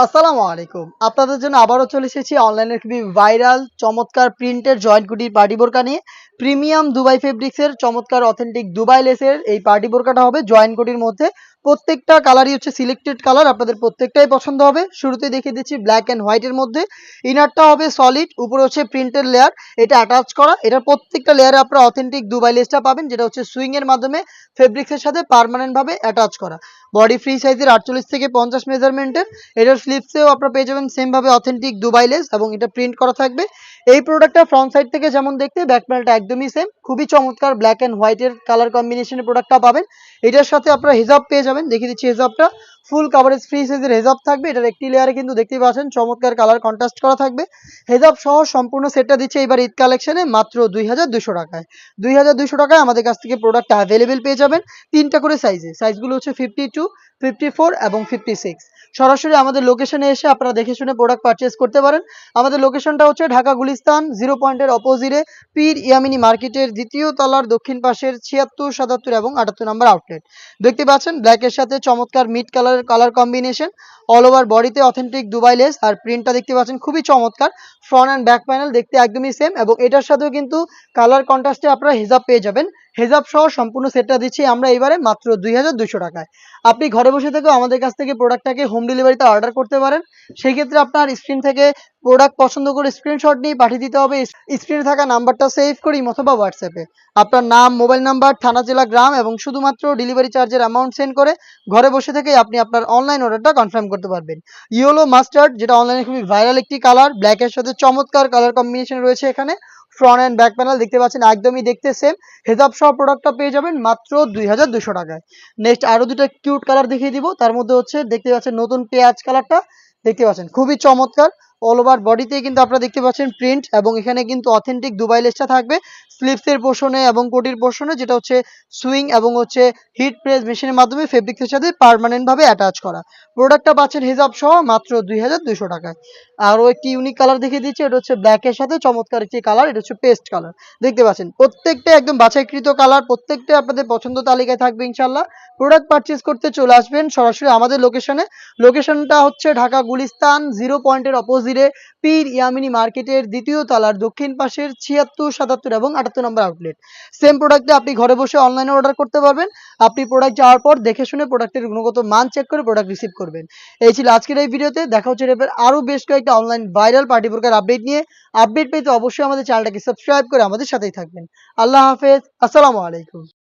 আসসালামু আলাইকুম। আপনাদের জন্য আবারও চলে এসেছি অনলাইনের খুবই ভাইরাল চমৎকার প্রিন্টের জয়েন্ট কুটির পার্টি বোরকা নিয়ে। প্রিমিয়াম দুবাই ফেব্রিক্সের চমৎকার অথেন্টিক দুবাই লেসের এই পার্টি বোরকাটা হবে জয়েন্ট কুটির মধ্যে। প্রত্যেকটা কালারই হচ্ছে সিলেক্টেড কালার, আপনাদের প্রত্যেকটাই পছন্দ হবে। শুরুতেই দেখিয়ে দিচ্ছি ব্ল্যাক অ্যান্ড হোয়াইটের মধ্যে। ইনারটা হবে সলিড, উপরে হচ্ছে প্রিন্টের লেয়ার, এটা অ্যাটাচ করা। এটার প্রত্যেকটা লেয়ারে আপনারা অথেন্টিক দুবাই লেসটা পাবেন, যেটা হচ্ছে সুইং এর মাধ্যমে ফেব্রিক্সের সাথে পার্মানেন্টভাবে অ্যাটাচ করা। বডি ফ্রি সাইজের 48 থেকে 50 মেজারমেন্টের। এটার স্লিপসেও আপনারা পেয়ে যাবেন সেমভাবে অথেন্টিক দুবাই লেস এবং এটা প্রিন্ট করা থাকবে। এই প্রোডাক্টটা ফ্রন্ট সাইড থেকে যেমন দেখতে, ব্যাক প্যানেলটা একদমই সেম। খুবই চমৎকার ব্ল্যাক অ্যান্ড হোয়াইটের কালার কম্বিনেশনের প্রোডাক্টটা পাবেন। এটার সাথে আপনারা হিজাব পেয়ে যাবেন, দেখিয়ে দিচ্ছি হিজাবটা। ফুল কাভারেজ ফ্রি সাইজের হেজাব থাকবে। এটার একটি লেয়ারে কিন্তু দেখতেই পাচ্ছেন চমৎকার কালার কন্ট্রাস্ট করা থাকবে। হেজাব সহ সম্পূর্ণ সেটটা দিচ্ছে এবার ঈদ কালেকশনে মাত্র 2200 টাকায়। 2200 টাকায় আমাদের কাছ থেকে প্রোডাক্ট অ্যাভেলেবেল পেয়ে যাবেন তিনটা করে সাইজে। সাইজগুলো হচ্ছে 52, 54 এবং 56। সরাসরি আমাদের লোকেশনে এসে আপনারা দেখে শুনে প্রোডাক্ট পারচেজ করতে পারেন। আমাদের লোকেশনটা হচ্ছে ঢাকা গুলিস্তান 0 পয়েন্টের অপোজিটে পীর ইয়ামিনী মার্কেটের দ্বিতীয় তলার দক্ষিণ পাশের 76, 77 এবং 78 নম্বর আউটলেট। দেখতে পাচ্ছেন ব্ল্যাকের সাথে চমৎকার মিড কালারের কালার কম্বিনেশন। অল ওভার বডিতে অথেন্টিক দুবাই লেস আর প্রিন্টটা দেখতে পাচ্ছেন খুবই চমৎকার। ফ্রন্ট অ্যান্ড ব্যাক প্যানেল দেখতে একদমই সেম এবং এটার সাথেও কিন্তু কালার কন্ট্রাস্টে আপনারা হিজাব পেয়ে যাবেন। হেজাব সহ সম্পূর্ণ সেটটা দিচ্ছি আমরা এবারে মাত্র 2200 টাকায়। আপনি ঘরে বসে থেকেও আমাদের কাছ থেকে প্রোডাক্টটাকে হোম ডেলিভারিতে অর্ডার করতে পারেন। সেই ক্ষেত্রে আপনার স্ক্রিন থেকে প্রোডাক্ট পছন্দ করে স্ক্রিনশট নিয়ে পাঠিয়ে দিতে হবে। স্ক্রিনে থাকা নাম্বারটা সেভ করি অথবা হোয়াটসঅ্যাপে আপনার নাম, মোবাইল নাম্বার, থানা, জেলা, গ্রাম এবং শুধুমাত্র ডেলিভারি চার্জের অ্যামাউন্ট সেন্ড করে ঘরে বসে থেকেই আপনি আপনার অনলাইন অর্ডারটা কনফার্ম করতে পারবেন। ইয়েলো মাস্টার্ড, যেটা অনলাইনে খুবই ভাইরাল একটি কালার, ব্ল্যাকের সাথে চমৎকার কালার কম্বিনেশন রয়েছে এখানে। ফ্রন্ট অ্যান্ড ব্যাক প্যানেল দেখতে পাচ্ছেন একদমই দেখতে সেম। হেজাব সহ প্রোডাক্টটা পেয়ে যাবেন মাত্র 2200 টাকায়। নেক্সট আরো দুটো কিউট কালার দেখিয়ে দিব। তার মধ্যে হচ্ছে দেখতে পাচ্ছেন নতুন পেঁয়াজ কালারটা, দেখতে পাচ্ছেন খুবই চমৎকার। অল ওভার বডিতে কিন্তু আপনারা দেখতে পাচ্ছেন প্রিন্ট এবং এখানে কিন্তু অথেন্টিক দুবাই লেসটা থাকবে স্লিপসের পোর্শনে এবং কোটির পোর্শনে, যেটা হচ্ছে সুইং এবং হচ্ছে হিট প্রেস মেশিনের মাধ্যমে ফেব্রিক্সের সাথে পার্মানেন্টভাবে অ্যাটাচ করা। প্রোডাক্টটা পাচ্ছেন হিজাব সহ মাত্র 2200 টাকায়। আরও একটি ইউনিক কালার দেখিয়ে দিচ্ছি, এটা হচ্ছে ব্ল্যাকের সাথে চমৎকার একটি কালার, এটা হচ্ছে পেস্ট কালার। দেখতে পাচ্ছেন প্রত্যেকটা একদম বাছাইকৃত কালার, প্রত্যেকটা আপনাদের পছন্দ তালিকায় থাকবে ইনশাল্লাহ। প্রোডাক্ট পারচেজ করতে চলে আসবেন সরাসরি আমাদের লোকেশনে। লোকেশনটা হচ্ছে ঢাকা গুলিস্তান 0 পয়েন্টের অপোজিটে পীর ইয়ামিনী মার্কেটের দ্বিতীয় তলার দক্ষিণ পাশের 76, 77 এবং 78 নম্বর আউটলেট। সেম প্রোডাক্টে আপনি ঘরে বসে অনলাইনে অর্ডার করতে পারবেন। আপনি প্রোডাক্ট যাওয়ার পর দেখে শুনে প্রোডাক্টের গুণগত মান চেক করে প্রোডাক্ট রিসিভ করবেন। এই ছিল আজকের এই ভিডিওতে। দেখা হচ্ছে এর আরও বেশ কয়েকটা অনলাইন ভাইরাল পার্টি বোরকার আপডেট নিয়ে। আপডেট পেতে অবশ্যই আমাদের চ্যানেলটাকে সাবস্ক্রাইব করে আমাদের সাথেই থাকবেন। আল্লাহ হাফেজ, আসসালামু আলাইকুম।